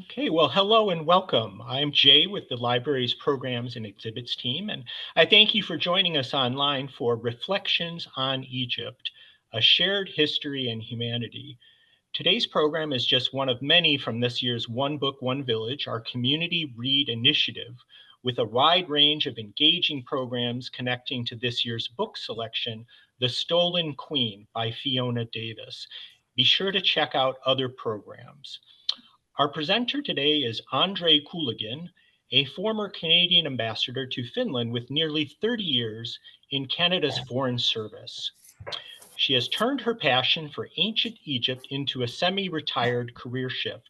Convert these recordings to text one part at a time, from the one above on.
Okay, well, hello and welcome. I'm Jay with the library's programs and exhibits team, and I thank you for joining us online for Reflections on Egypt, a shared history and humanity. Today's program is just one of many from this year's One Book, One Village, our community read initiative, with a wide range of engaging programs connecting to this year's book selection, The Stolen Queen by Fiona Davis. Be sure to check out other programs. Our presenter today is Andree Cooligan, a former Canadian ambassador to Finland with nearly 30 years in Canada's Foreign Service. She has turned her passion for ancient Egypt into a semi-retired career shift.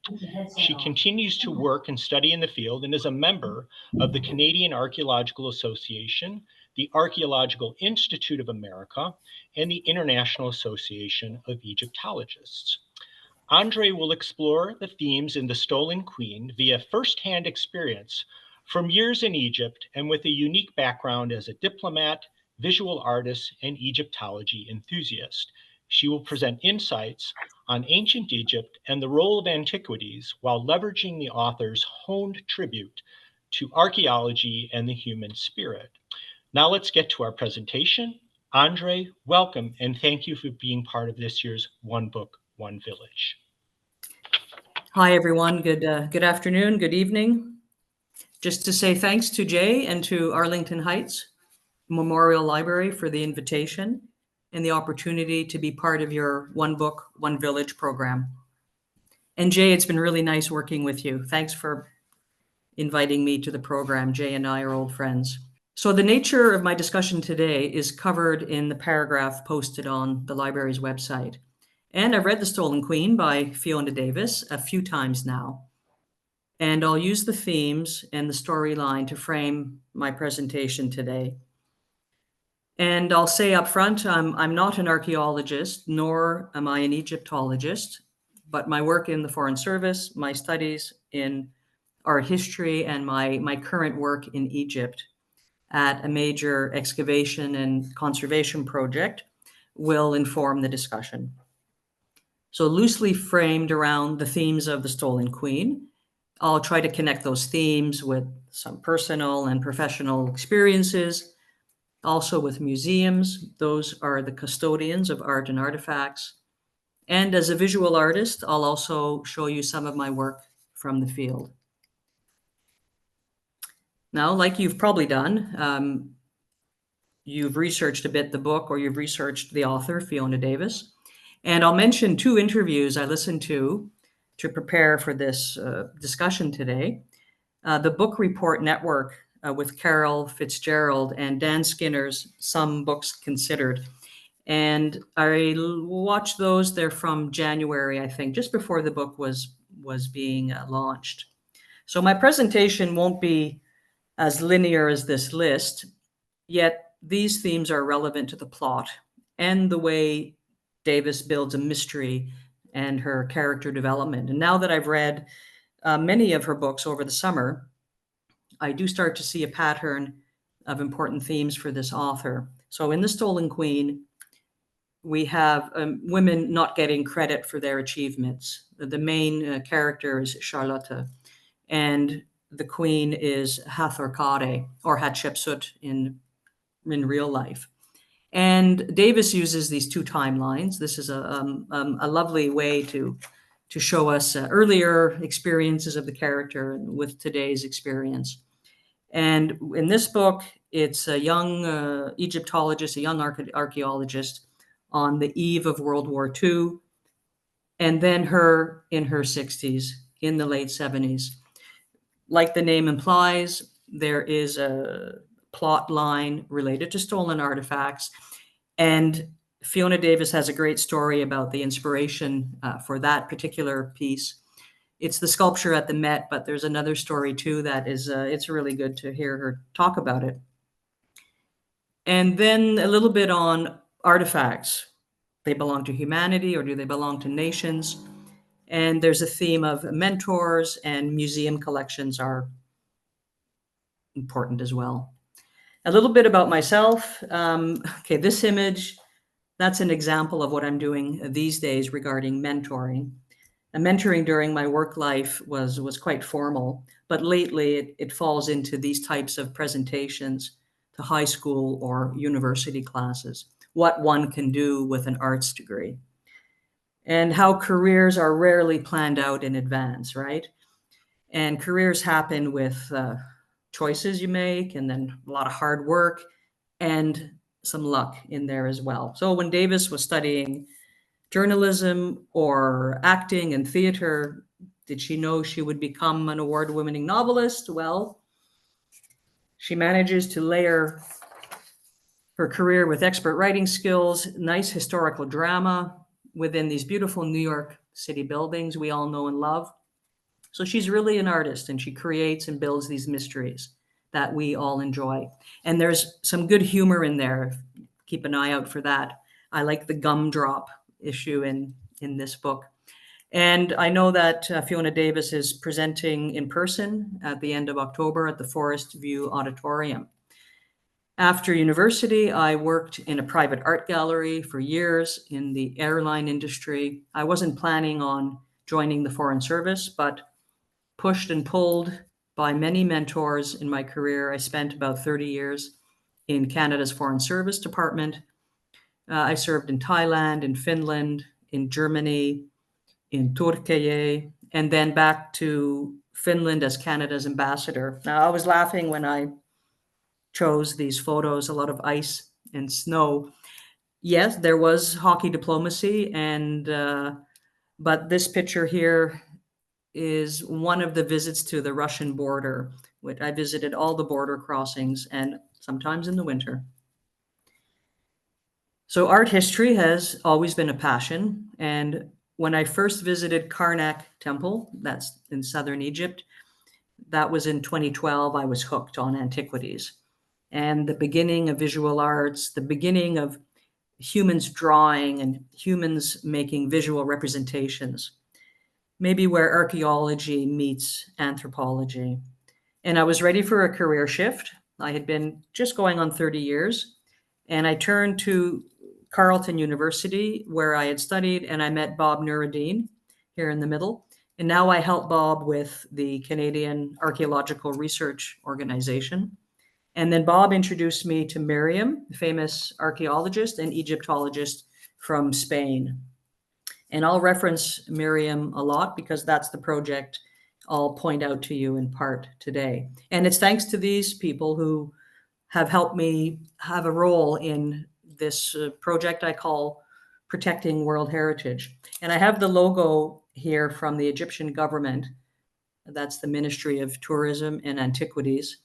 She continues to work and study in the field and is a member of the Canadian Archaeological Association, the Archaeological Institute of America, and the International Association of Egyptologists. Andree will explore the themes in The Stolen Queen via firsthand experience from years in Egypt and with a unique background as a diplomat, visual artist, and Egyptology enthusiast. She will present insights on ancient Egypt and the role of antiquities while leveraging the author's honed tribute to archaeology and the human spirit. Now let's get to our presentation. Andree, welcome, and thank you for being part of this year's One Book, One Village. Hi, everyone. Good afternoon, good evening. Just to say thanks to Jay and to Arlington Heights Memorial Library for the invitation and the opportunity to be part of your One Book, One Village program. And Jay, it's been really nice working with you. Thanks for inviting me to the program. Jay and I are old friends. So the nature of my discussion today is covered in the paragraph posted on the library's website. And I've read The Stolen Queen by Fiona Davis a few times now. And I'll use the themes and the storyline to frame my presentation today. And I'll say up front, I'm not an archaeologist, nor am I an Egyptologist, but my work in the Foreign Service, my studies in art history, and my current work in Egypt at a major excavation and conservation project will inform the discussion. So loosely framed around the themes of The Stolen Queen, I'll try to connect those themes with some personal and professional experiences, also with museums. Those are the custodians of art and artifacts. And as a visual artist, I'll also show you some of my work from the field. Now, like you've probably done, you've researched a bit the book, or you've researched the author, Fiona Davis. And I'll mention two interviews I listened to prepare for this discussion today. The Book Report Network with Carol Fitzgerald and Dan Skinner's Some Books Considered. And I watched those. They're from January, I think, just before the book was being launched. So my presentation won't be as linear as this list, yet these themes are relevant to the plot and the way Davis builds a mystery and her character development. And now that I've read many of her books over the summer, I do start to see a pattern of important themes for this author. So in The Stolen Queen, we have women not getting credit for their achievements. The main character is Charlotte, and the queen is Hathor or Hatshepsut in real life. And Davis uses these two timelines. This is a lovely way to show us earlier experiences of the character with today's experience. And in this book, it's a young Egyptologist, a young archaeologist on the eve of World War II, and then her in her 60s, in the late 70s. Like the name implies, there is a plot line related to stolen artifacts. And Fiona Davis has a great story about the inspiration for that particular piece. It's the sculpture at the Met, but there's another story too that is, it's really good to hear her talk about it. And then a little bit on artifacts. They belong to humanity, or do they belong to nations? And there's a theme of mentors, and museum collections are important as well. A little bit about myself. Okay, this image, that's an example of what I'm doing these days regarding mentoring. mentoring during my work life was quite formal, but lately it falls into these types of presentations to high school or university classes, what one can do with an arts degree, and how careers are rarely planned out in advance, right? And careers happen with choices you make, and then a lot of hard work and some luck in there as well. So when Davis was studying journalism or acting and theater, did she know she would become an award-winning novelist? Well, she manages to layer her career with expert writing skills, nice historical drama within these beautiful New York City buildings we all know and love. So she's really an artist, and she creates and builds these mysteries that we all enjoy. And there's some good humor in there. Keep an eye out for that. I like the gumdrop issue in this book. And I know that Fiona Davis is presenting in person at the end of October at the Forest View Auditorium. After university, I worked in a private art gallery for years in the airline industry. I wasn't planning on joining the Foreign Service, but pushed and pulled by many mentors in my career, I spent about 30 years in Canada's Foreign Service Department. I served in Thailand, in Finland, in Germany, in Turkey, and then back to Finland as Canada's ambassador. Now, I was laughing when I chose these photos, a lot of ice and snow. Yes, there was hockey diplomacy, and but this picture here is one of the visits to the Russian border, which I visited all the border crossings, and sometimes in the winter. So art history has always been a passion. And when I first visited Karnak Temple, that's in southern Egypt, that was in 2012, I was hooked on antiquities. And the beginning of visual arts, the beginning of humans drawing and humans making visual representations, maybe where archaeology meets anthropology. And I was ready for a career shift. I had been just going on 30 years, and I turned to Carleton University, where I had studied, and I met Bob Nuruddin here in the middle. And now I help Bob with the Canadian Archaeological Research Organization. And then Bob introduced me to Miriam, a famous archaeologist and Egyptologist from Spain. And I'll reference Miriam a lot because that's the project I'll point out to you in part today. And it's thanks to these people who have helped me have a role in this project I call Protecting World Heritage. And I have the logo here from the Egyptian government. That's the Ministry of Tourism and Antiquities.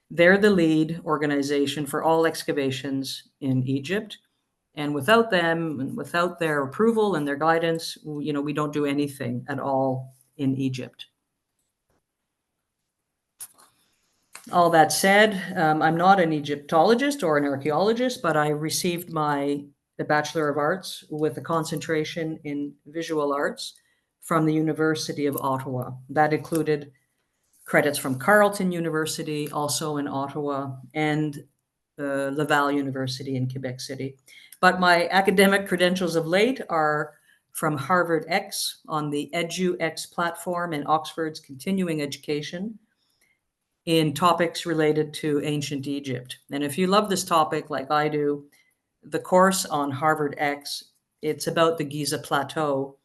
They're the lead organization for all excavations in Egypt. And without them, and without their approval and their guidance, we don't do anything at all in Egypt. All that said, I'm not an Egyptologist or an archaeologist, but I received my Bachelor of Arts with a concentration in visual arts from the University of Ottawa. That included credits from Carleton University, also in Ottawa, and Laval University in Quebec City. But my academic credentials of late are from Harvard X on the EduX platform and Oxford's continuing education in topics related to ancient Egypt. And if you love this topic like I do, the course on Harvard X, it's about the Giza Plateau,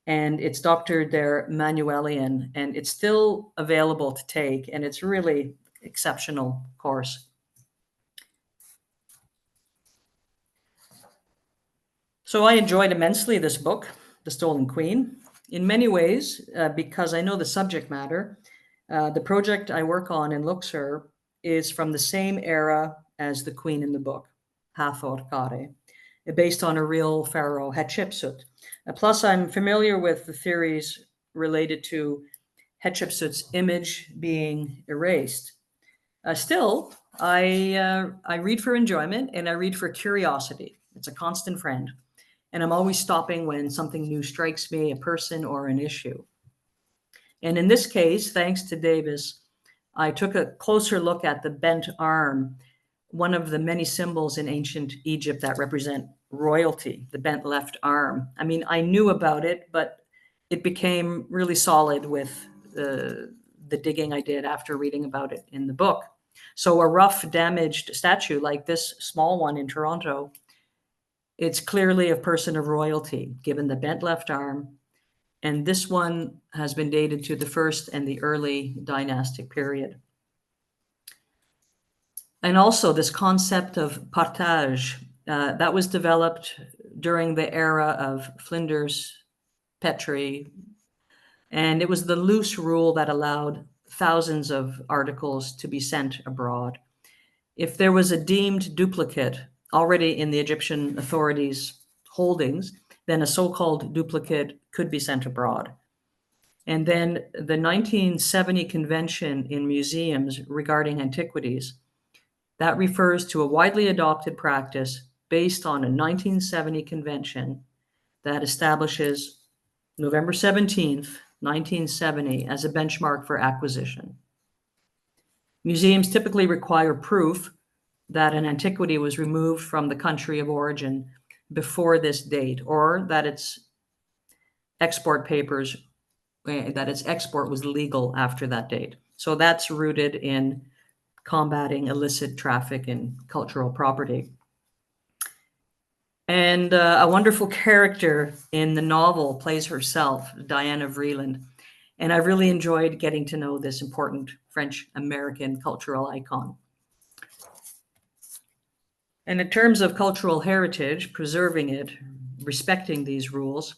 and it's doctored there Manuelian, and it's still available to take, and it's really exceptional course. So I enjoyed immensely this book, The Stolen Queen, in many ways, because I know the subject matter. The project I work on in Luxor is from the same era as the queen in the book, Hathor Kare, based on a real pharaoh, Hatshepsut. Plus, I'm familiar with the theories related to Hatshepsut's image being erased. Still, I read for enjoyment and I read for curiosity. It's a constant friend. And I'm always stopping when something new strikes me, a person or an issue. And in this case, thanks to Davis, I took a closer look at the bent arm, one of the many symbols in ancient Egypt that represent royalty, the bent left arm. I mean, I knew about it, but it became really solid with the digging I did after reading about it in the book. So a rough damaged statue like this small one in Toronto, it's clearly a person of royalty, given the bent left arm. And this one has been dated to the first and the early dynastic period. And also this concept of partage, that was developed during the era of Flinders Petrie. And it was the loose rule that allowed thousands of articles to be sent abroad. If there was a deemed duplicate already in the Egyptian authorities' holdings, then a so-called duplicate could be sent abroad. And then the 1970 convention in museums regarding antiquities, that refers to a widely adopted practice based on a 1970 convention that establishes November 17th, 1970 as a benchmark for acquisition. Museums typically require proof that an antiquity was removed from the country of origin before this date, or that its export papers, that its export was legal after that date. So that's rooted in combating illicit traffic in cultural property. And a wonderful character in the novel plays herself, Diana Vreeland. And I really enjoyed getting to know this important French-American cultural icon. And in terms of cultural heritage, preserving it, respecting these rules,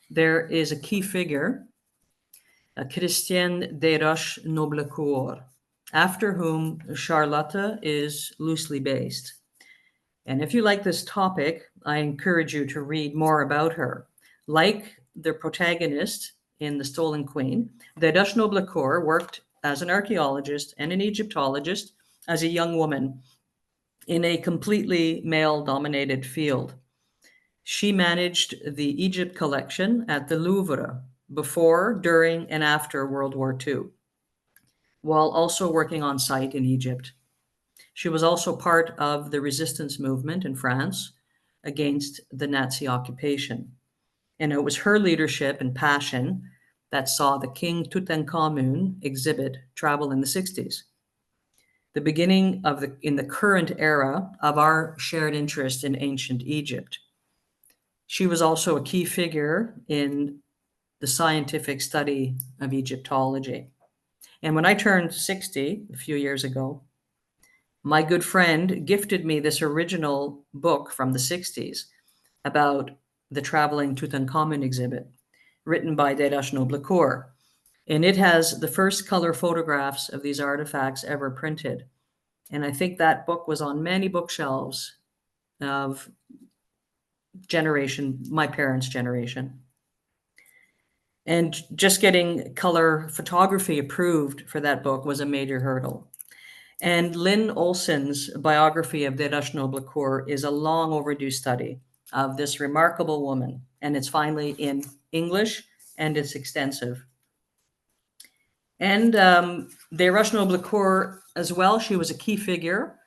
there is a key figure, Christiane Desroches-Noblecourt, after whom Charlotte is loosely based. And if you like this topic, I encourage you to read more about her. Like the protagonist in The Stolen Queen, Desroches-Noblecourt worked as an archaeologist and an Egyptologist as a young woman in a completely male-dominated field. She managed the Egypt collection at the Louvre before, during, and after World War II, while also working on site in Egypt. She was also part of the resistance movement in France against the Nazi occupation. And it was her leadership and passion that saw the King Tutankhamun exhibit travel in the 60s. The beginning of in the current era of our shared interest in ancient Egypt. She was also a key figure in the scientific study of Egyptology. And when I turned 60 a few years ago, my good friend gifted me this original book from the 60s about the traveling Tutankhamun exhibit, written by Desroches-Noblecourt. And it has the first color photographs of these artifacts ever printed. And I think that book was on many bookshelves of my parents' generation. And just getting color photography approved for that book was a major hurdle. And Lynn Olson's biography of Desroches-Noblecourt is a long overdue study of this remarkable woman. And it's finally in English, and it's extensive. And Desroches-Noblecourt as well, she was a key figure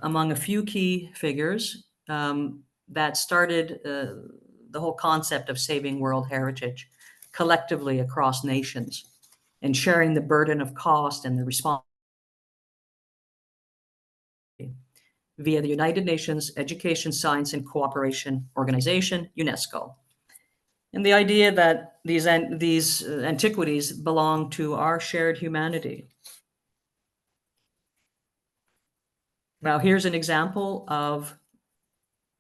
among a few key figures that started the whole concept of saving world heritage collectively across nations and sharing the burden of cost and the responsibility via the United Nations Education, Science, and Cooperation Organization, UNESCO. And the idea that these antiquities belong to our shared humanity. Now, here's an example of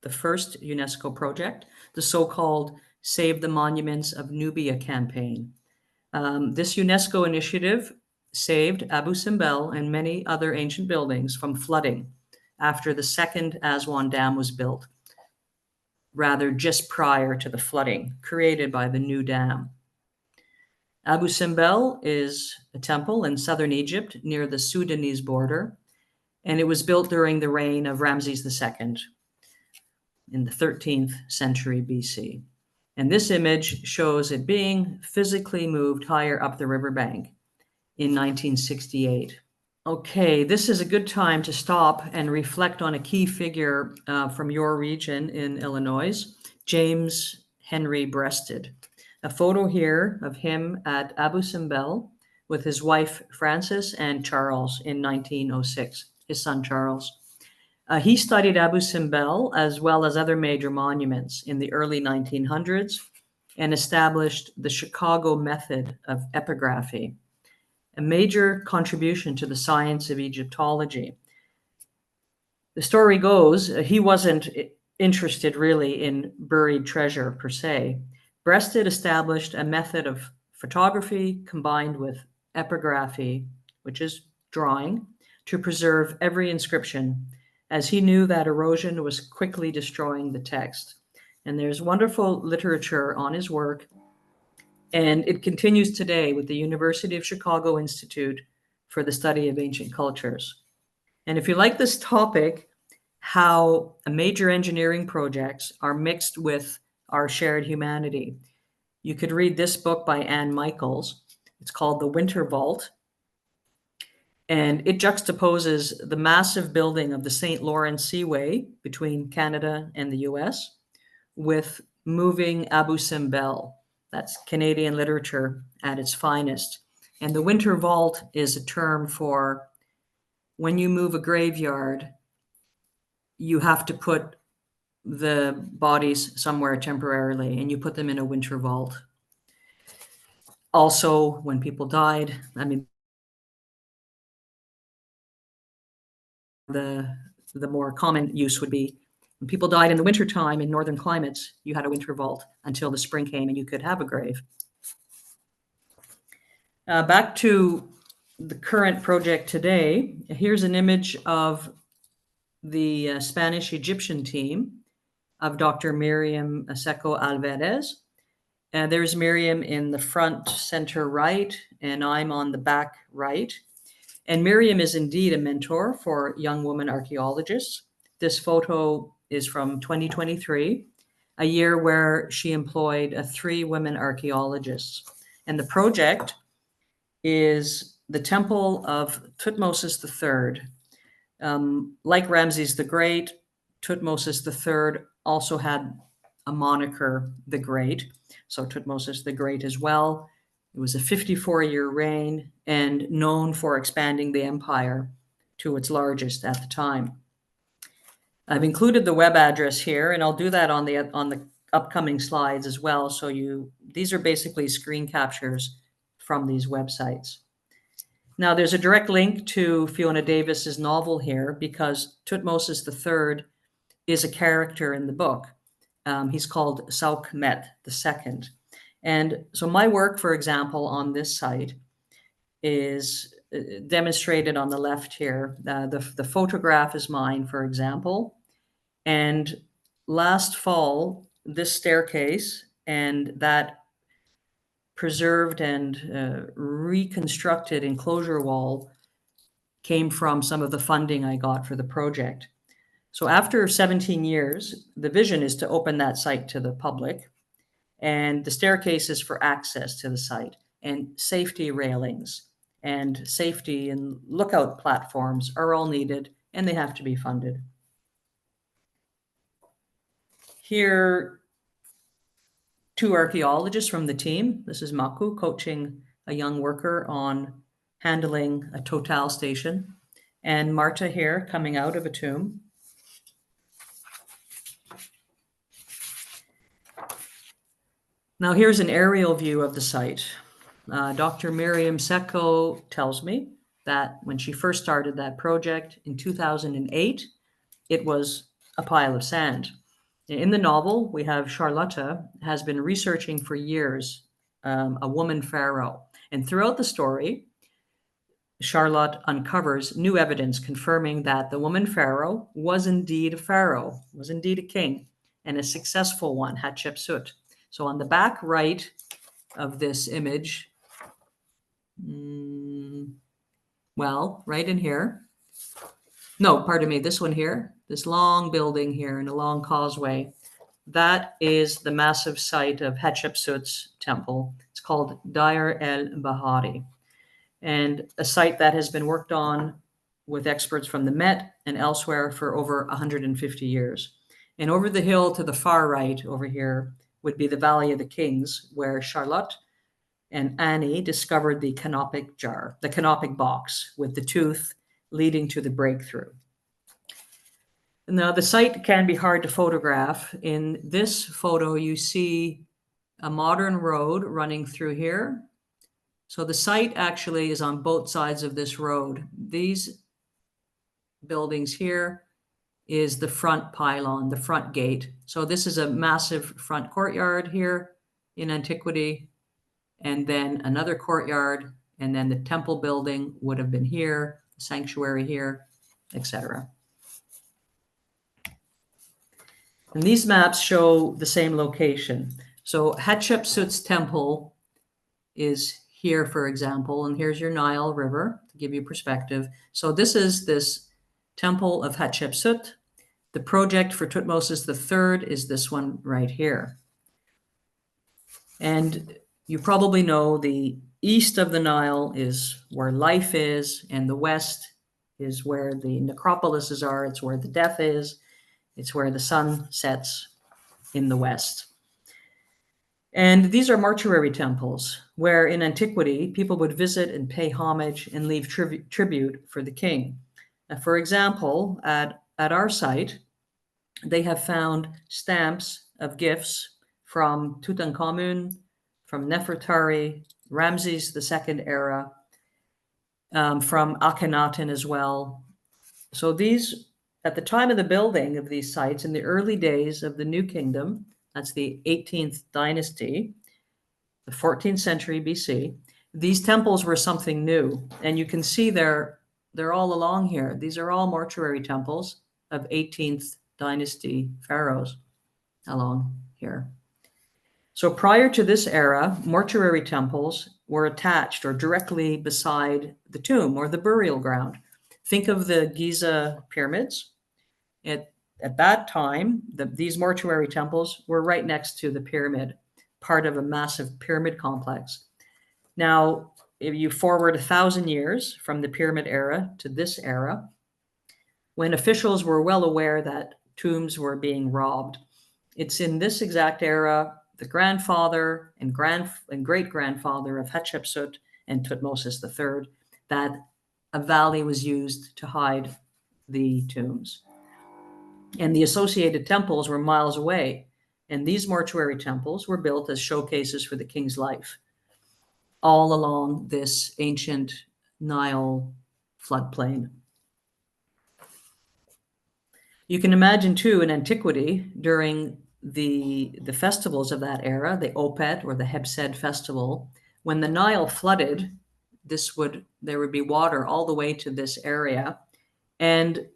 the first UNESCO project, the so-called Save the Monuments of Nubia campaign. This UNESCO initiative saved Abu Simbel and many other ancient buildings from flooding after the second Aswan Dam was built, rather just prior to the flooding created by the new dam. Abu Simbel is a temple in southern Egypt near the Sudanese border, and it was built during the reign of Ramses II in the 13th century BC. And this image shows it being physically moved higher up the riverbank in 1968. Okay, this is a good time to stop and reflect on a key figure from your region in Illinois, James Henry Breasted. A photo here of him at Abu Simbel with his wife Frances and Charles in 1906, his son Charles. He studied Abu Simbel as well as other major monuments in the early 1900s and established the Chicago method of epigraphy, a major contribution to the science of Egyptology. The story goes, he wasn't interested really in buried treasure per se. Breasted established a method of photography combined with epigraphy, which is drawing, to preserve every inscription, as he knew that erosion was quickly destroying the text. And there's wonderful literature on his work, and it continues today with the University of Chicago Institute for the Study of Ancient Cultures. And if you like this topic, how major engineering projects are mixed with our shared humanity, you could read this book by Anne Michaels. It's called The Winter Vault. And it juxtaposes the massive building of the St. Lawrence Seaway between Canada and the US with moving Abu Simbel. That's Canadian literature at its finest. And the Winter Vault is a term for when you move a graveyard, you have to put the bodies somewhere temporarily, and you put them in a winter vault. Also, when people died, I mean, the more common use would be when people died in the wintertime in northern climates, you had a winter vault until the spring came and you could have a grave. Back to the current project today, here's an image of the Spanish-Egyptian team of Dr. Miriam Seco Alvarez. There's Miriam in the front center right, and I'm on the back right. And Miriam is indeed a mentor for young women archaeologists. This photo is from 2023, a year where she employed 3 women archaeologists. And the project is the Temple of Tutmosis III. Like Ramses the Great, Tutmosis III also had a moniker, the Great. So Tutmosis the Great as well. It was a 54-year reign and known for expanding the empire to its largest at the time. I've included the web address here, and I'll do that on the upcoming slides as well. So these are basically screen captures from these websites. Now, there's a direct link to Fiona Davis's novel here because Tutmosis III is a character in the book. He's called Saukmet II. And so my work, for example, on this site is demonstrated on the left here. The photograph is mine, for example. And last fall, this staircase and that preserved and reconstructed enclosure wall came from some of the funding I got for the project. So after 17 years, the vision is to open that site to the public, and the staircase is for access to the site, and safety railings and safety and lookout platforms are all needed, and they have to be funded. Here, 2 archaeologists from the team. This is Maku coaching a young worker on handling a Total station, and Marta here coming out of a tomb. Now here's an aerial view of the site. Dr. Miriam Seco tells me that when she first started that project in 2008, it was a pile of sand. In the novel, we have Charlotta has been researching for years a woman pharaoh. And throughout the story, Charlotte uncovers new evidence confirming that the woman pharaoh was indeed a pharaoh, was indeed a king, and a successful one, Hatshepsut. So on the back right of this image, well, right in here. No, pardon me, this one here, this long building here and a long causeway, that is the massive site of Hatshepsut's temple. It's called Deir el-Bahari, and a site that has been worked on with experts from the Met and elsewhere for over 150 years. And over the hill to the far right over here, would be the Valley of the Kings, where Charlotte and Annie discovered the canopic jar, the canopic box with the tooth leading to the breakthrough. Now, the site can be hard to photograph. In this photo, you see a modern road running through here. So the site actually is on both sides of this road. These buildings here is the front pylon, the front gate. So this is a massive front courtyard here in antiquity, and then another courtyard, and then the temple building would have been here, the sanctuary here, etc. And these maps show the same location. So Hatshepsut's temple is here, for example, and here's your Nile River to give you perspective. So this is this temple of Hatshepsut. The project for Thutmose III is this one right here. And you probably know the east of the Nile is where life is, and the west is where the necropolises are. It's where the death is. It's where the sun sets in the west. And these are mortuary temples where in antiquity, people would visit and pay homage and leave tribute for the king. For example, at our site, they have found stamps of gifts from Tutankhamun, from Nefertari, Ramses II era, from Akhenaten as well. So these, at the time of the building of these sites, in the early days of the New Kingdom, that's the 18th dynasty, the 14th century BC, these temples were something new. And you can see they're all along here. These are all mortuary temples of 18th dynasty pharaohs along here. So prior to this era, mortuary temples were attached or directly beside the tomb or the burial ground. Think of the Giza pyramids. At that time, these mortuary temples were right next to the pyramid, part of a massive pyramid complex. Now, if you forward 1,000 years from the pyramid era to this era, when officials were well aware that tombs were being robbed, it's in this exact era, the grandfather and great-grandfather of Hatshepsut and Thutmose III, that a valley was used to hide the tombs. And the associated temples were miles away. And these mortuary temples were built as showcases for the king's life, all along this ancient Nile floodplain. You can imagine, too, in antiquity, during the festivals of that era, the Opet or the Hebsed festival, when the Nile flooded, there would be water all the way to this area. And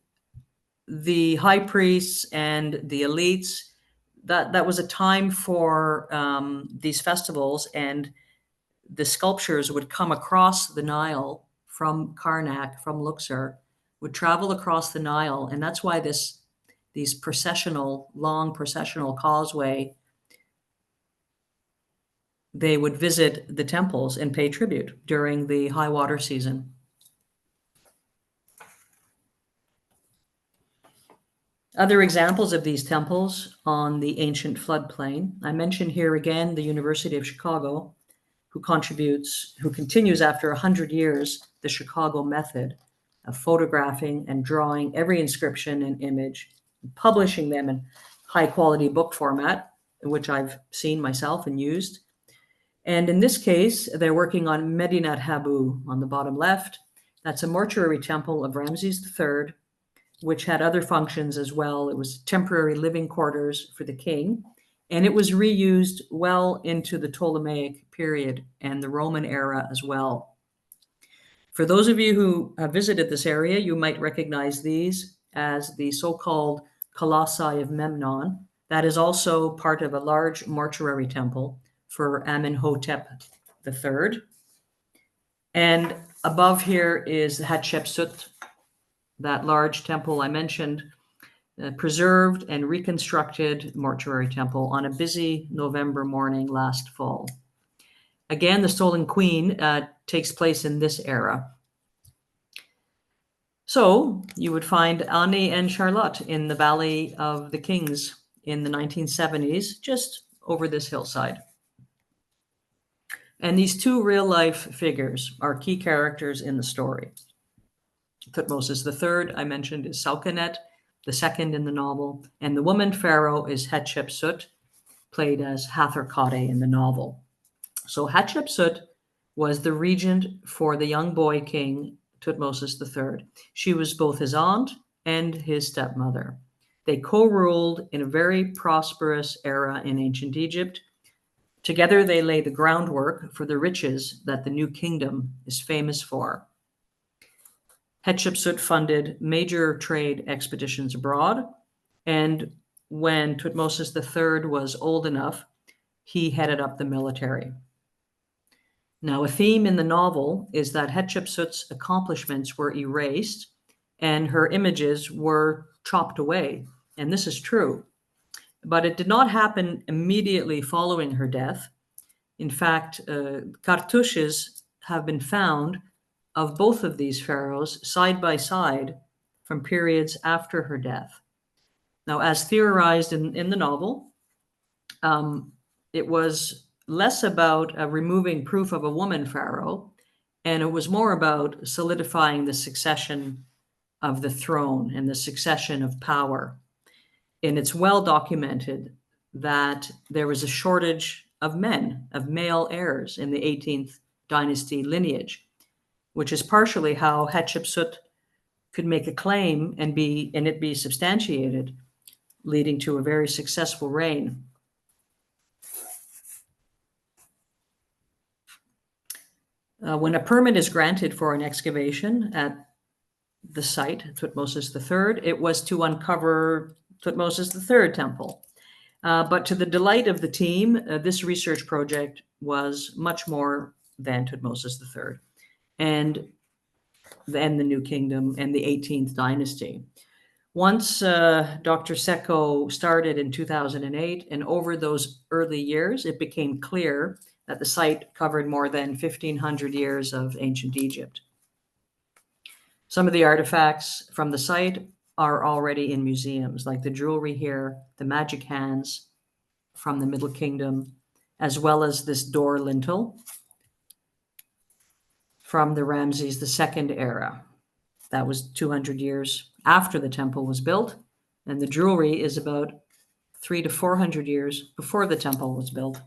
the high priests and the elites, that was a time for these festivals, and the sculptures would come across the Nile from Karnak, from Luxor, would travel across the Nile, and that's why these long processional causeway, they would visit the temples and pay tribute during the high water season. Other examples of these temples on the ancient floodplain. I mentioned here again the University of Chicago, who continues after 100 years, the Chicago method of photographing and drawing every inscription and image, publishing them in high quality book format, which I've seen myself and used. And in this case, they're working on Medinat Habu on the bottom left. That's a mortuary temple of Ramses III, which had other functions as well. It was temporary living quarters for the king, and it was reused well into the Ptolemaic period and the Roman era as well. For those of you who have visited this area, you might recognize these as the so-called Colossi of Memnon. That is also part of a large mortuary temple for Amenhotep III. And above here is Hatshepsut, that large temple I mentioned, preserved and reconstructed mortuary temple on a busy November morning last fall. Again, the Stolen Queen takes place in this era. So you would find Annie and Charlotte in the Valley of the Kings in the 1970s, just over this hillside. And these two real-life figures are key characters in the story. Thutmose III, I mentioned, is Saukenet, the second in the novel, and the woman pharaoh is Hatshepsut, played as Hatherkade in the novel. So Hatshepsut was the regent for the young boy king Thutmose III. She was both his aunt and his stepmother. They co-ruled in a very prosperous era in ancient Egypt. Together, they lay the groundwork for the riches that the new kingdom is famous for. Hatshepsut funded major trade expeditions abroad, and when Thutmose III was old enough, he headed up the military. Now, a theme in the novel is that Hatshepsut's accomplishments were erased and her images were chopped away, and this is true. But it did not happen immediately following her death. In fact, cartouches have been found of both of these pharaohs side by side from periods after her death. Now, as theorized in the novel, it was less about removing proof of a woman pharaoh, and it was more about solidifying the succession of the throne and the succession of power. And it's well documented that there was a shortage of men, of male heirs in the 18th dynasty lineage, which is partially how Hatshepsut could make a claim and it be substantiated, leading to a very successful reign. When a permit is granted for an excavation at the site, Thutmose III, it was to uncover Thutmose III temple. But to the delight of the team, this research project was much more than Thutmose III and then the New Kingdom and the 18th dynasty. Once Dr. Seko started in 2008, and over those early years, it became clear that the site covered more than 1,500 years of ancient Egypt. Some of the artifacts from the site are already in museums, like the jewelry here, the magic hands from the Middle Kingdom, as well as this door lintel from the Ramses II era. That was 200 years after the temple was built, and the jewelry is about 300 to 400 years before the temple was built.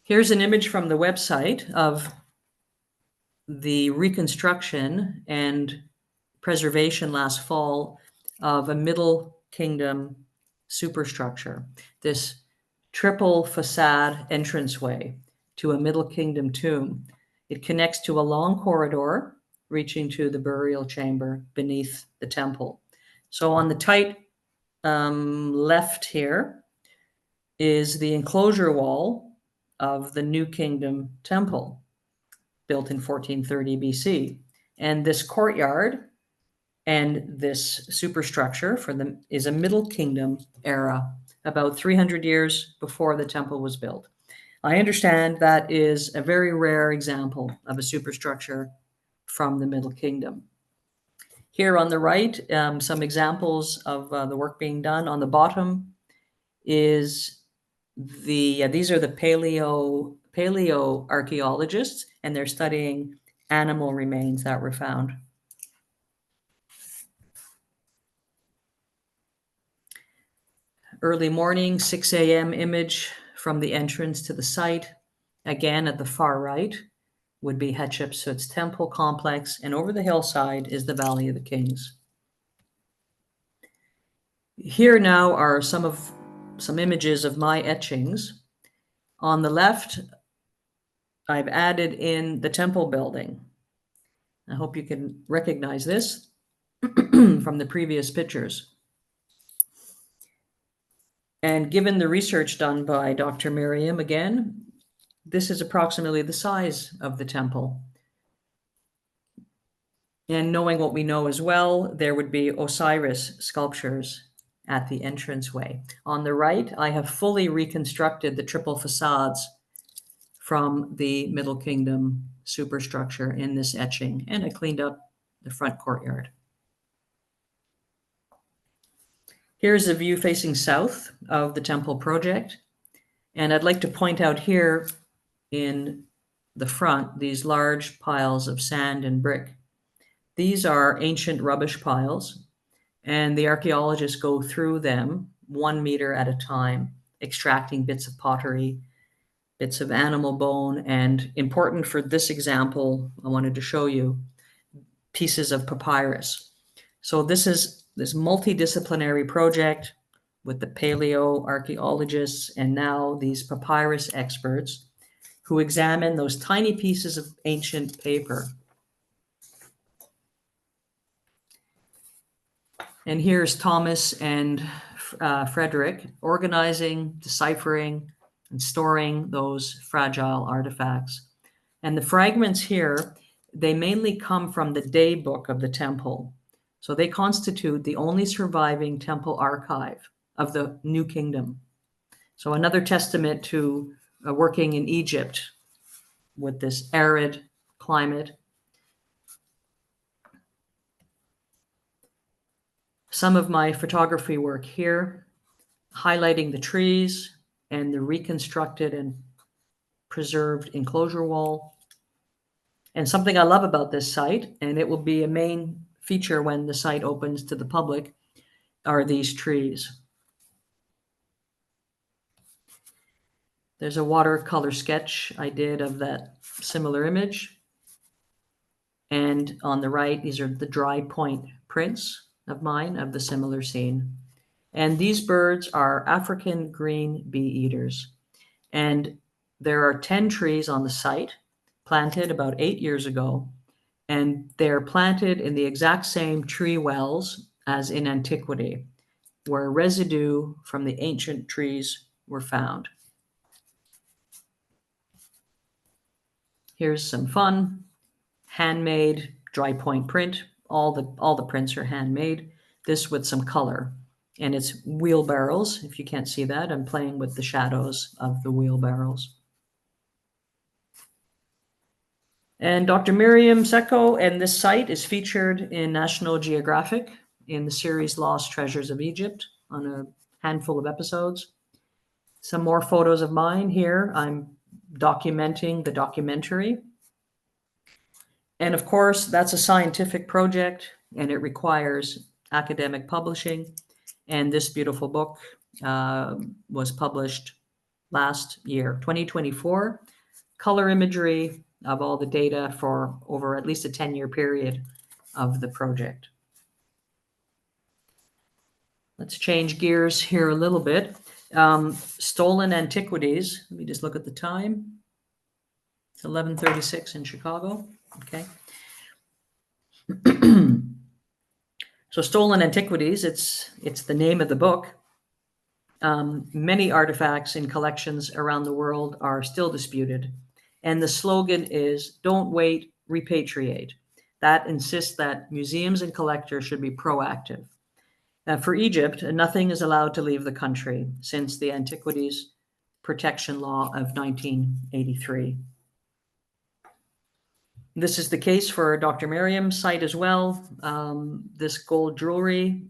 Here's an image from the website of the reconstruction and preservation last fall of a Middle Kingdom superstructure, this triple facade entranceway to a Middle Kingdom tomb. It connects to a long corridor reaching to the burial chamber beneath the temple. So on the tight left here is the enclosure wall of the New Kingdom temple, built in 1430 BC. And this courtyard and this superstructure for them is a Middle Kingdom era, about 300 years before the temple was built. I understand that is a very rare example of a superstructure from the Middle Kingdom. Here on the right, some examples of the work being done. On the bottom is these are the paleo archaeologists, and they're studying animal remains that were found. Early morning, 6 a.m. image from the entrance to the site. Again, at the far right would be Hatshepsut's temple complex, and over the hillside is the Valley of the Kings. Here now are some images of my etchings. On the left, I've added in the temple building. I hope you can recognize this from the previous pictures. And given the research done by Dr. Miriam, again, this is approximately the size of the temple. And knowing what we know as well, there would be Osiris sculptures at the entranceway. On the right, I have fully reconstructed the triple facades from the Middle Kingdom superstructure in this etching, and I cleaned up the front courtyard. Here's a view facing south of the temple project. And I'd like to point out here in the front, these large piles of sand and brick. These are ancient rubbish piles, and the archaeologists go through them 1 meter at a time, extracting bits of pottery, bits of animal bone, and important for this example, I wanted to show you pieces of papyrus. So this is this multidisciplinary project with the paleo archaeologists and now these papyrus experts who examine those tiny pieces of ancient paper. And here's Thomas and Frederick organizing, deciphering, and storing those fragile artifacts. And the fragments here, they mainly come from the day book of the temple. So they constitute the only surviving temple archive of the New Kingdom. So another testament to working in Egypt with this arid climate. Some of my photography work here, highlighting the trees and the reconstructed and preserved enclosure wall. And something I love about this site, and it will be a main feature when the site opens to the public, are these trees. There's a watercolor sketch I did of that similar image. And on the right, these are the dry point prints of mine of the similar scene. And these birds are African green bee eaters. And there are 10 trees on the site, planted about 8 years ago. And they're planted in the exact same tree wells as in antiquity, where residue from the ancient trees were found. Here's some fun, handmade dry point print. All the prints are handmade. This with some color. And it's wheelbarrows. If you can't see that, I'm playing with the shadows of the wheelbarrows. And Dr. Miriam Secco, and this site is featured in National Geographic in the series Lost Treasures of Egypt on a handful of episodes. Some more photos of mine here. I'm documenting the documentary. And of course, that's a scientific project and it requires academic publishing. And this beautiful book was published last year, 2024, color imagery of all the data for over at least a 10-year period of the project. Let's change gears here a little bit. Stolen antiquities. Let me just look at the time. It's 11:36 in Chicago. Okay. So stolen antiquities, it's the name of the book. Many artifacts in collections around the world are still disputed. And the slogan is, don't wait, repatriate. That insists that museums and collectors should be proactive. For Egypt, nothing is allowed to leave the country since the Antiquities Protection Law of 1983. This is the case for Dr. Miriam's site as well. This gold jewelry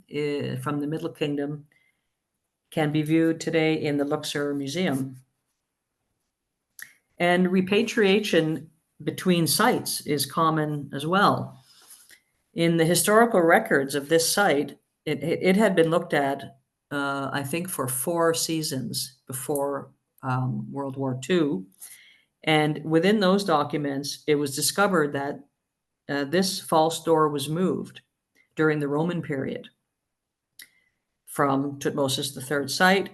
from the Middle Kingdom can be viewed today in the Luxor Museum. And repatriation between sites is common as well. In the historical records of this site, it had been looked at, I think, for 4 seasons before World War II. And within those documents, it was discovered that this false door was moved during the Roman period from Tutmosis III's site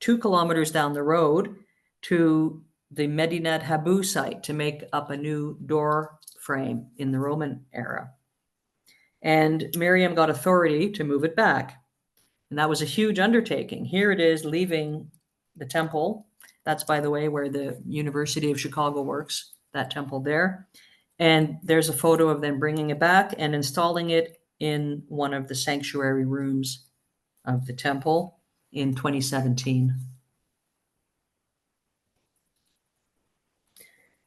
2 kilometers down the road to the Medinet Habu site to make up a new door frame in the Roman era. And Miriam got authority to move it back. And that was a huge undertaking. Here it is leaving the temple. That's, by the way, where the University of Chicago works, that temple there. And there's a photo of them bringing it back and installing it in one of the sanctuary rooms of the temple in 2017.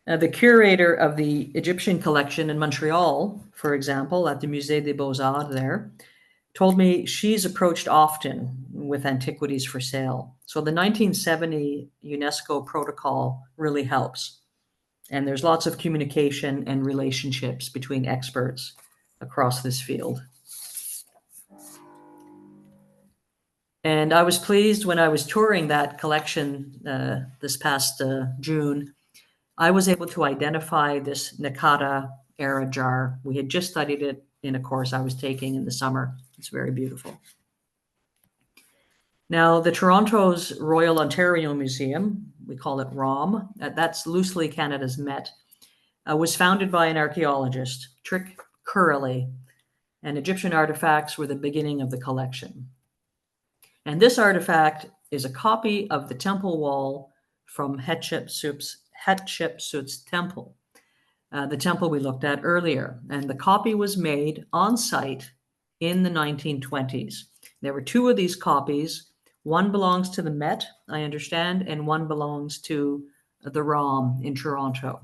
The curator of the Egyptian collection in Montreal, for example, at the Musée des Beaux-Arts there, told me she's approached often with antiquities for sale. So the 1970 UNESCO protocol really helps. And there's lots of communication and relationships between experts across this field. And I was pleased when I was touring that collection this past June. I was able to identify this Nakata era jar. We had just studied it in a course I was taking in the summer. It's very beautiful. Now, the Toronto's Royal Ontario Museum, we call it ROM, that's loosely Canada's Met, was founded by an archaeologist, Trick Curley, and Egyptian artifacts were the beginning of the collection. And this artifact is a copy of the temple wall from Hatshepsut's temple, the temple we looked at earlier. And the copy was made on site in the 1920s. There were two of these copies. One belongs to the Met, I understand, and one belongs to the ROM in Toronto.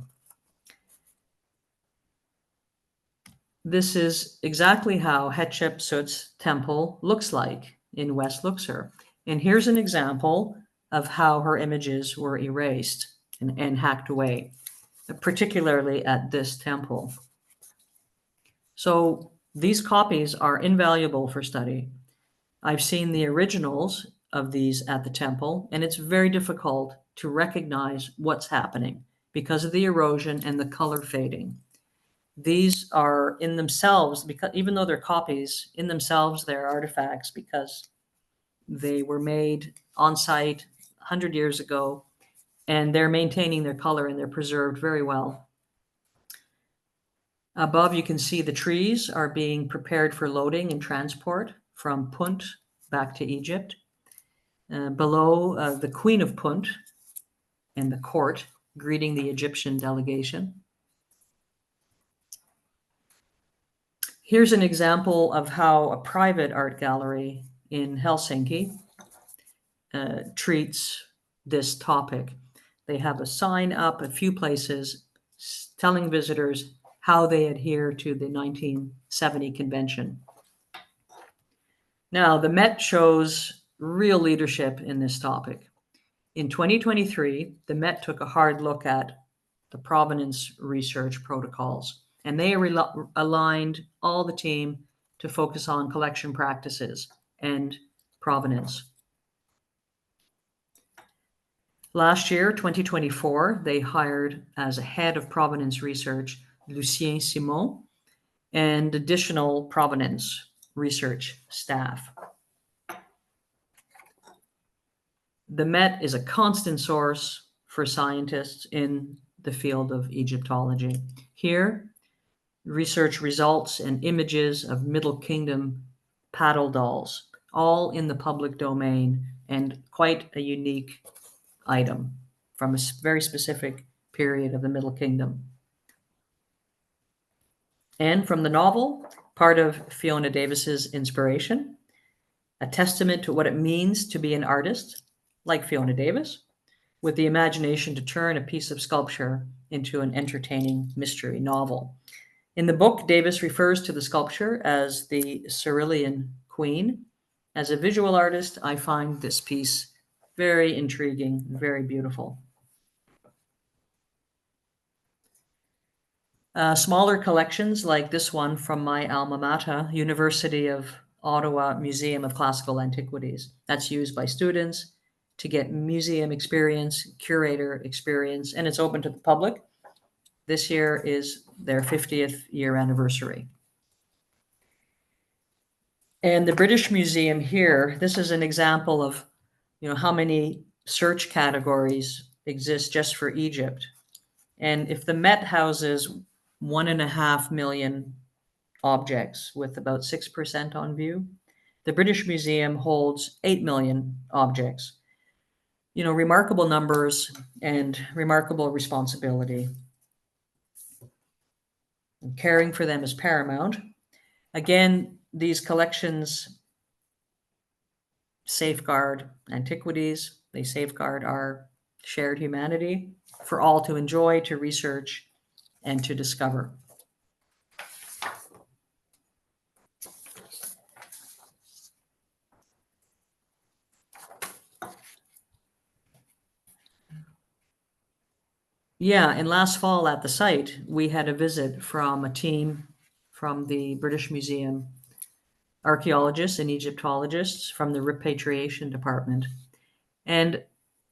This is exactly how Hatshepsut's temple looks like in West Luxor. And here's an example of how her images were erased and hacked away, particularly at this temple. So these copies are invaluable for study. I've seen the originals of these at the temple, and it's very difficult to recognize what's happening because of the erosion and the color fading. These are in themselves, because even though they're copies, in themselves they're artifacts because they were made on site 100 years ago, and they're maintaining their color and they're preserved very well. Above, you can see the trees are being prepared for loading and transport from Punt back to Egypt. Below, the Queen of Punt and the court greeting the Egyptian delegation. Here's an example of how a private art gallery in Helsinki treats this topic. They have a sign up a few places telling visitors how they adhere to the 1970 convention. Now, the Met shows real leadership in this topic. In 2023, the Met took a hard look at the provenance research protocols, and they aligned all the team to focus on collection practices and provenance. Last year, 2024, they hired as a head of provenance research Lucien Simon and additional provenance research staff. The Met is a constant source for scientists in the field of Egyptology. Here, research results and images of Middle Kingdom paddle dolls, all in the public domain, and quite a unique item from a very specific period of the Middle Kingdom. And from the novel, part of Fiona Davis's inspiration, a testament to what it means to be an artist, like Fiona Davis, with the imagination to turn a piece of sculpture into an entertaining mystery novel. In the book, Davis refers to the sculpture as the Cerulean Queen. As a visual artist, I find this piece very intriguing, very beautiful. Smaller collections like this one from my alma mater, University of Ottawa Museum of Classical Antiquities. That's used by students to get museum experience, curator experience, and it's open to the public. This year is their 50th year anniversary. And the British Museum here, this is an example of, how many search categories exist just for Egypt. And if the Met houses 1.5 million objects with about 6% on view, the British Museum holds 8 million objects. Remarkable numbers and remarkable responsibility. And caring for them is paramount. Again, these collections safeguard antiquities. They safeguard our shared humanity for all to enjoy, to research, and to discover. Yeah, and last fall at the site, we had a visit from a team from the British Museum, archaeologists and Egyptologists from the repatriation department. And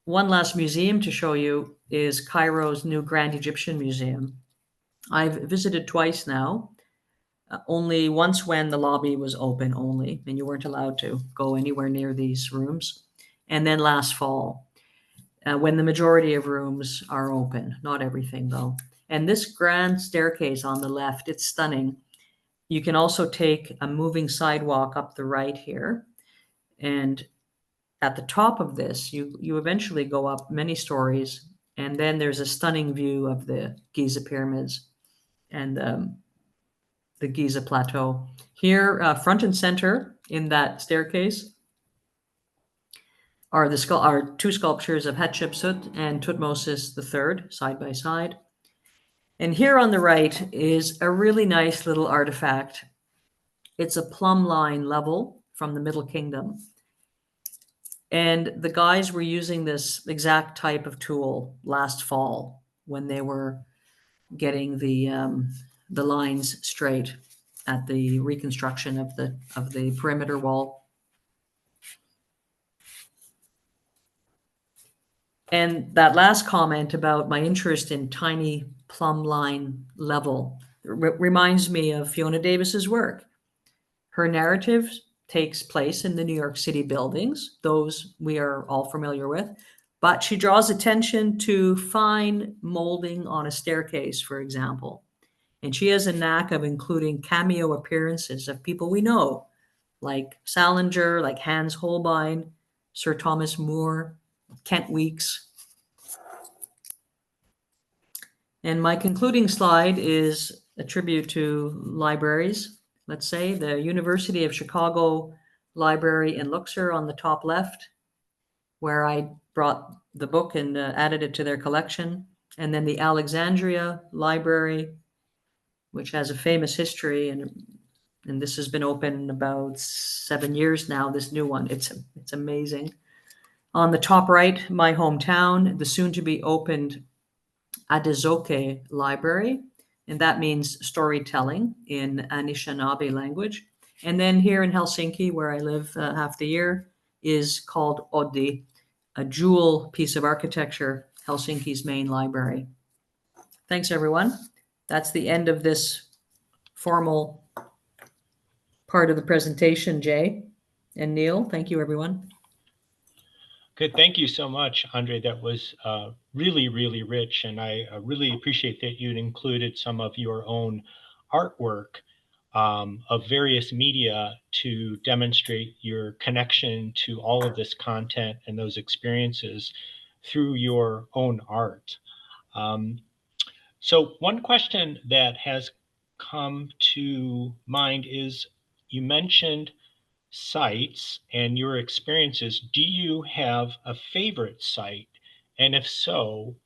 one last museum to show you is Cairo's new Grand Egyptian Museum. I've visited twice now, only once when the lobby was open only, and you weren't allowed to go anywhere near these rooms. And then last fall, when the majority of rooms are open, not everything though. And this grand staircase on the left, it's stunning. You can also take a moving sidewalk up the right here. And at the top of this, you eventually go up many stories, and then there's a stunning view of the Giza pyramids and the Giza plateau. Here, front and center in that staircase are two sculptures of Hatshepsut and Tutmosis III side by side. And here on the right is a really nice little artifact. It's a plumb line level from the Middle Kingdom. And the guys were using this exact type of tool last fall when they were getting the lines straight at the reconstruction of the perimeter wall. And that last comment about my interest in tiny plumb line level reminds me of Fiona Davis's work. Her narrative takes place in the New York City buildings, those we are all familiar with, but she draws attention to fine molding on a staircase, for example. And she has a knack of including cameo appearances of people we know, like Salinger, like Hans Holbein, Sir Thomas More, Kent Weeks. And my concluding slide is a tribute to libraries. Let's say the University of Chicago Library in Luxor on the top left, where I brought the book and added it to their collection. And then the Alexandria Library, which has a famous history, and this has been open about 7 years now, this new one. It's amazing. On the top right, my hometown, the soon-to-be opened Adezoke Library, and that means storytelling in Anishinaabe language. And then here in Helsinki, where I live half the year, is called Oddi, a jewel piece of architecture, Helsinki's main library. Thanks, everyone. That's the end of this formal part of the presentation, Jay and Neil. Thank you, everyone. Good. Thank you so much, Andree. That was really, really rich. And I really appreciate that you'd included some of your own artwork of various media to demonstrate your connection to all of this content and those experiences through your own art. So one question that has come to mind is, you mentioned sites and your experiences. Do you have a favorite site? And if so,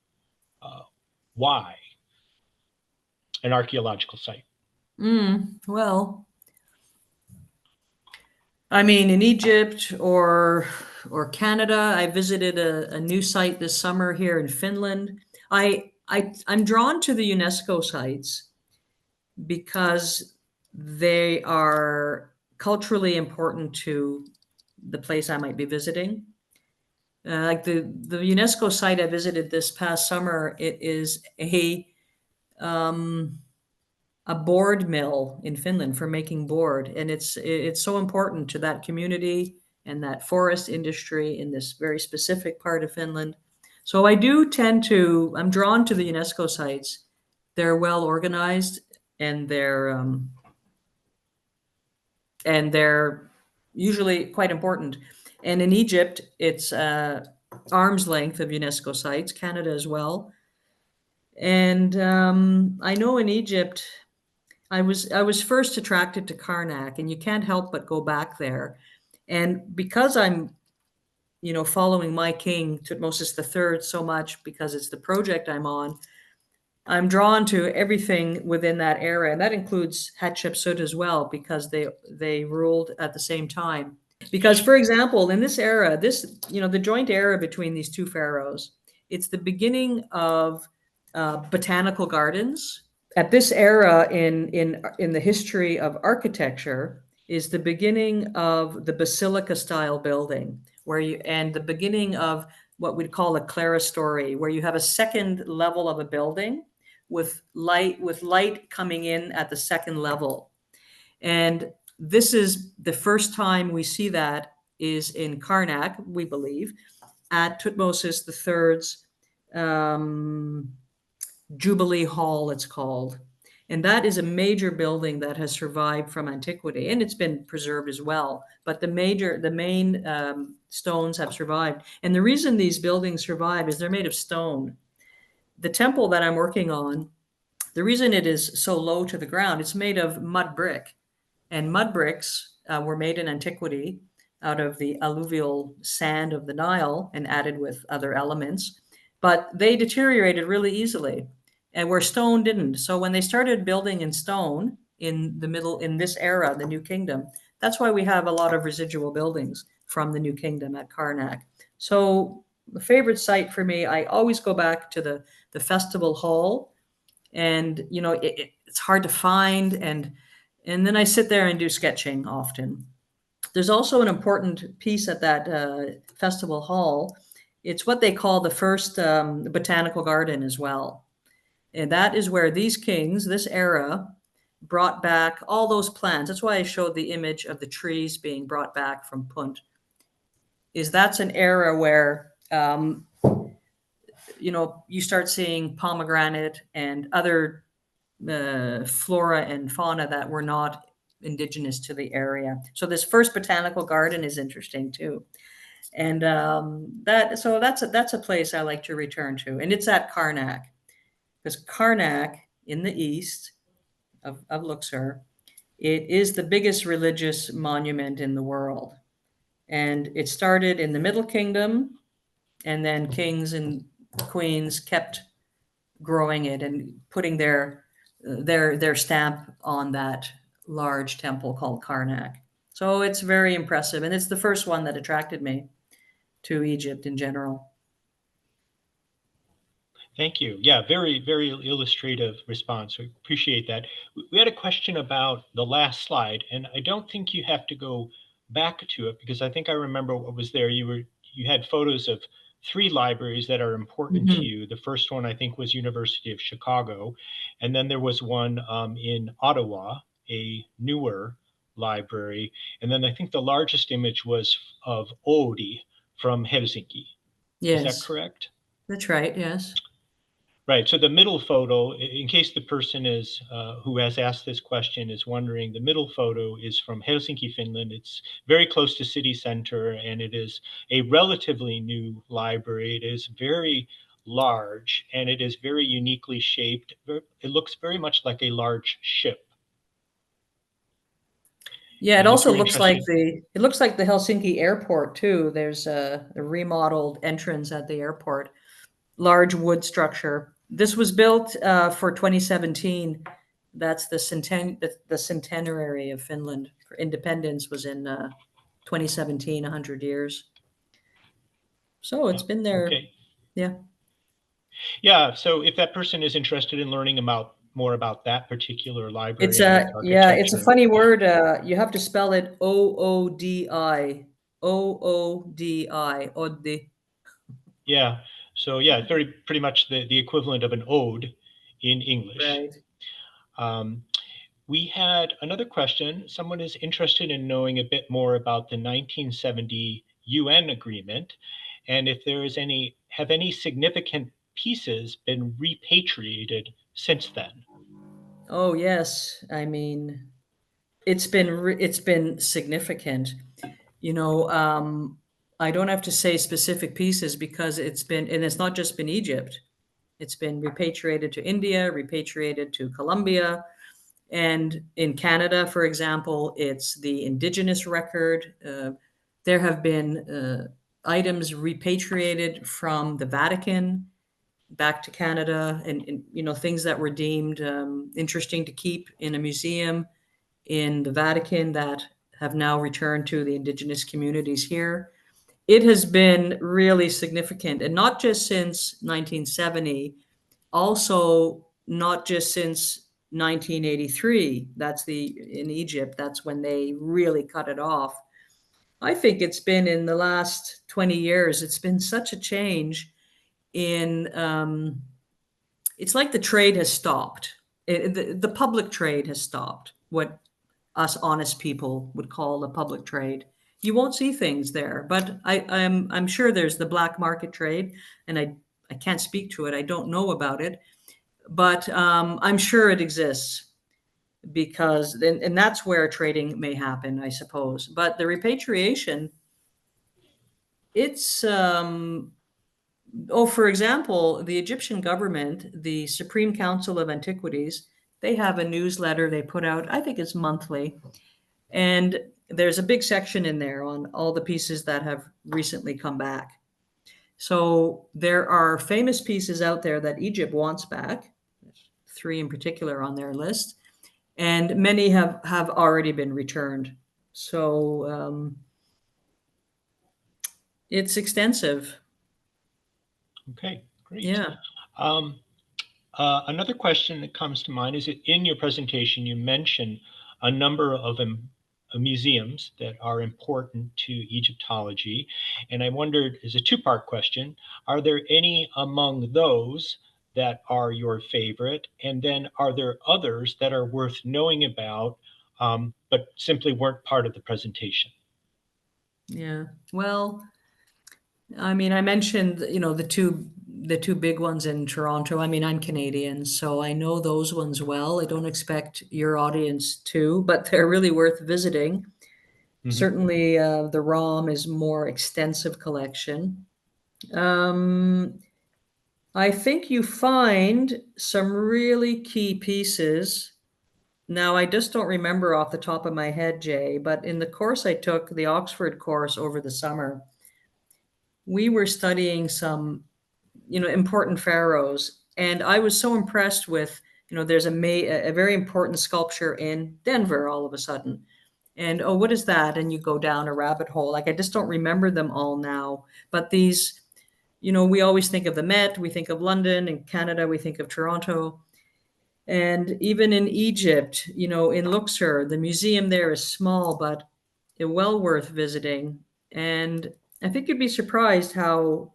why? An archaeological site. Well, I mean, in Egypt or Canada, I visited a new site this summer here in Finland. I'm drawn to the UNESCO sites because they are culturally important to the place I might be visiting. Like the UNESCO site I visited this past summer, it is a board mill in Finland for making board, and it's so important to that community and that forest industry in this very specific part of Finland. So I'm drawn to the UNESCO sites. They're well organized, and they're usually quite important. And in Egypt, it's arm's length of UNESCO sites, Canada as well. And I know in Egypt, I was first attracted to Karnak, and you can't help but go back there. And because I'm, following my king, Tutmosis III, so much because it's the project I'm on, I'm drawn to everything within that era, and that includes Hatshepsut as well, because they ruled at the same time. Because, for example, in this era, the joint era between these two pharaohs, it's the beginning of botanical gardens. At this era in the history of architecture is the beginning of the basilica style building, and the beginning of what we'd call a clerestory, where you have a second level of a building with light coming in at the second level. And this is the first time we see that is in Karnak, we believe, at Tutmosis III's Jubilee Hall, it's called. And that is a major building that has survived from antiquity, and it's been preserved as well. But the main stones have survived. And the reason these buildings survive is they're made of stone. The temple that I'm working on, the reason it is so low to the ground, it's made of mud brick. And mud bricks were made in antiquity out of the alluvial sand of the Nile and added with other elements. But they deteriorated really easily, and where stone didn't. So when they started building in stone in this era, the New Kingdom, that's why we have a lot of residual buildings from the New Kingdom at Karnak. So the favorite site for me, I always go back to the festival hall, and it's hard to find, and then I sit there and do sketching often. There's also an important piece at that festival hall. It's what they call the first botanical garden as well. And that is where these kings, this era, brought back all those plants. That's why I showed the image of the trees being brought back from Punt. That's an era where you start seeing pomegranate and other flora and fauna that were not indigenous to the area. So this first botanical garden is interesting too. And that's a place I like to return to. And it's at Karnak, because Karnak in the east of Luxor, it is the biggest religious monument in the world. And it started in the Middle Kingdom, and then kings and queens kept growing it and putting their stamp on that large temple called Karnak. So it's very impressive, and it's the first one that attracted me to Egypt in general. Thank you. Yeah, very, very illustrative response. We appreciate that. We had a question about the last slide, and I don't think you have to go back to it, because I think I remember what was there. You had photos of 3 libraries that are important to you. The first one, I think, was University of Chicago, and then there was one in Ottawa, a newer library, and then I think the largest image was of Oodi from Helsinki. Yes. Is that correct? That's right, yes. Right. So the middle photo, in case the person is who has asked this question is wondering, the middle photo is from Helsinki, Finland. It's very close to city center, and it is a relatively new library. It is very large, and it is very uniquely shaped. It looks very much like a large ship. Yeah, it also looks like the Helsinki airport too. There's a remodeled entrance at the airport, large wood structure. This was built for 2017. That's the centenary of Finland for independence was in 2017, 100 years. So it's been there. Okay. Yeah. Yeah. So if that person is interested in learning more about that particular library, it's a funny word. You have to spell it Oodi, Oodi. Yeah. So yeah, it's pretty much the equivalent of an ode in English. Right. We had another question. Someone is interested in knowing a bit more about the 1970 UN agreement, and if have any significant pieces been repatriated since then? Oh yes, I mean, it's been significant. I don't have to say specific pieces because it's not just been Egypt. It's been repatriated to India, repatriated to Colombia, and in Canada, for example, it's the Indigenous record. There have been items repatriated from the Vatican back to Canada, and things that were deemed interesting to keep in a museum in the Vatican that have now returned to the Indigenous communities here. It has been really significant, and not just since 1970. also not just since 1983. In Egypt, that's when they really cut it off. I think it's been in the last 20 years, it's been such a change in, it's like the trade has stopped. The public trade has stopped, what us honest people would call the public trade. You won't see things there, but I'm sure there's the black market trade, and I can't speak to it. I don't know about it, but I'm sure it exists because and that's where trading may happen, I suppose. But the repatriation, it's for example, the Egyptian government, the Supreme Council of Antiquities, they have a newsletter they put out. I think it's monthly, and there's a big section in there on all the pieces that have recently come back. So there are famous pieces out there that Egypt wants back, three in particular on their list, and many have already been returned. So it's extensive. Okay, great. Yeah. Another question that comes to mind is that in your presentation, you mentioned a number of museums that are important to Egyptology. And I wondered, as a two-part question, are there any among those that are your favorite? And then are there others that are worth knowing about, but simply weren't part of the presentation? Yeah. Well, I mean, I mentioned, the two big ones in Toronto. I mean, I'm Canadian, so I know those ones well. I don't expect your audience to, but they're really worth visiting. Mhm. Certainly, the ROM is more extensive collection. Um, I think you find some really key pieces. Now, I just don't remember off the top of my head, Jay, but in the course I took, the Oxford course over the summer, we were studying some, important pharaohs, and I was so impressed with, there's a very important sculpture in Denver all of a sudden. And oh, what is that? And you go down a rabbit hole. Like I just don't remember them all now. But these, we always think of the Met, we think of London, and Canada, we think of Toronto. And even in Egypt, in Luxor, the museum there is small, but well worth visiting. And I think you'd be surprised how,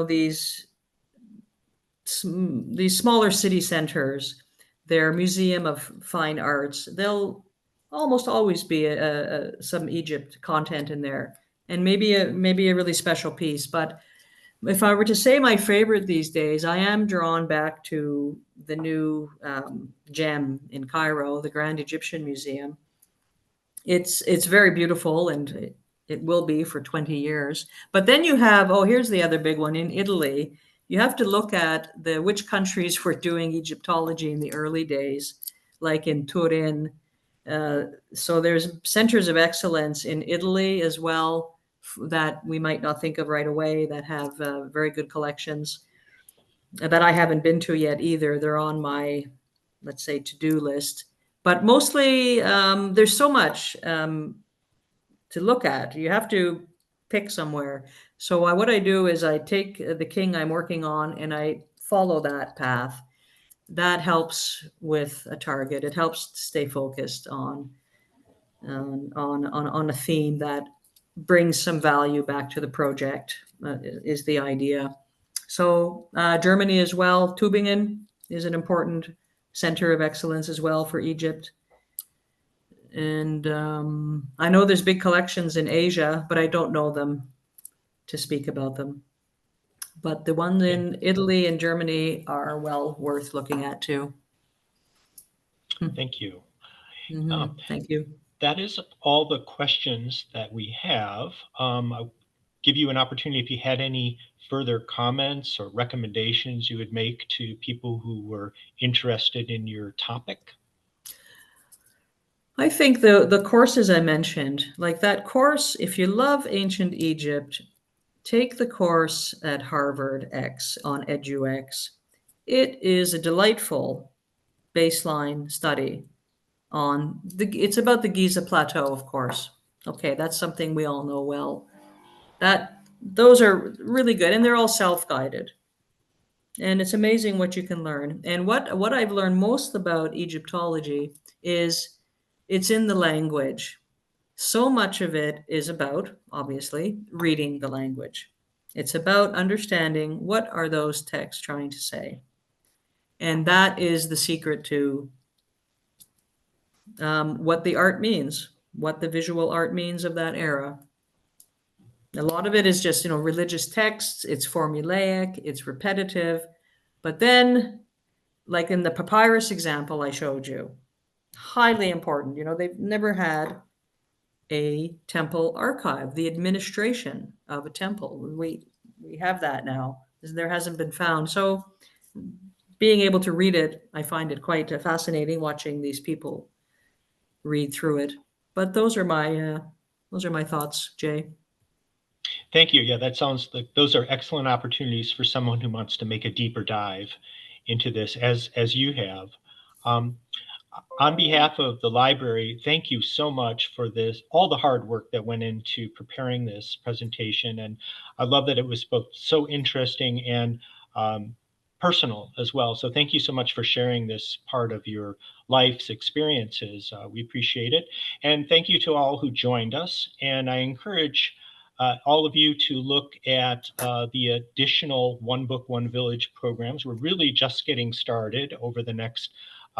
these smaller city centers, their museum of fine arts, they'll almost always be some Egypt content in there, and maybe a really special piece. But if I were to say my favorite these days, I am drawn back to the new gem in Cairo, the Grand Egyptian Museum. It's very beautiful, and it will be for 20 years. But then you have, here's the other big one in Italy. You have to look at which countries were doing Egyptology in the early days, like in Turin. So there's centers of excellence in Italy as well that we might not think of right away that have very good collections that I haven't been to yet either. They're on my, let's say, to-do list. But mostly, there's so much to look at. You have to pick somewhere. So what I do is I take the king I'm working on and I follow that path. That helps with a target. It helps to stay focused on a theme that brings some value back to the project. Is the idea. So Germany as well. Tübingen is an important center of excellence as well for Egypt. And I know there's big collections in Asia, but I don't know them to speak about them. But the ones Yeah. in Italy and Germany are well worth looking at too. Thank you. Thank you. That is all the questions that we have. I'll give you an opportunity if you had any further comments or recommendations you would make to people who were interested in your topic. I think the courses I mentioned, like that course, if you love ancient Egypt, take the course at Harvard X on EduX. It is a delightful baseline study on it's about the Giza Plateau, of course. Okay, that's something we all know well. Those are really good, and they're all self-guided. And it's amazing what you can learn. And what I've learned most about Egyptology is it's in the language. So much of it is about, obviously, reading the language. It's about understanding what are those texts trying to say. And that is the secret to what the art means, what the visual art means of that era. A lot of it is just, religious texts. It's formulaic, it's repetitive. But then, like in the papyrus example I showed you, highly important. They've never had a temple archive, the administration of a temple. We have that now. There hasn't been found. So being able to read it, I find it quite fascinating watching these people read through it. But those are my thoughts, Jay. Thank you. Yeah, that sounds like those are excellent opportunities for someone who wants to make a deeper dive into this, as you have. Um, on behalf of the library, thank you so much for this, all the hard work that went into preparing this presentation. And I love that it was both so interesting and personal as well. So thank you so much for sharing this part of your life's experiences. We appreciate it. And thank you to all who joined us. And I encourage all of you to look at the additional One Book, One Village programs. We're really just getting started over the next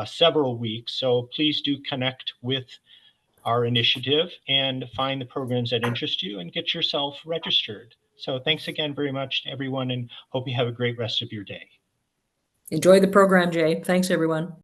several weeks. So please do connect with our initiative and find the programs that interest you and get yourself registered. So thanks again very much to everyone, and hope you have a great rest of your day. Enjoy the program, Jay. Thanks, everyone.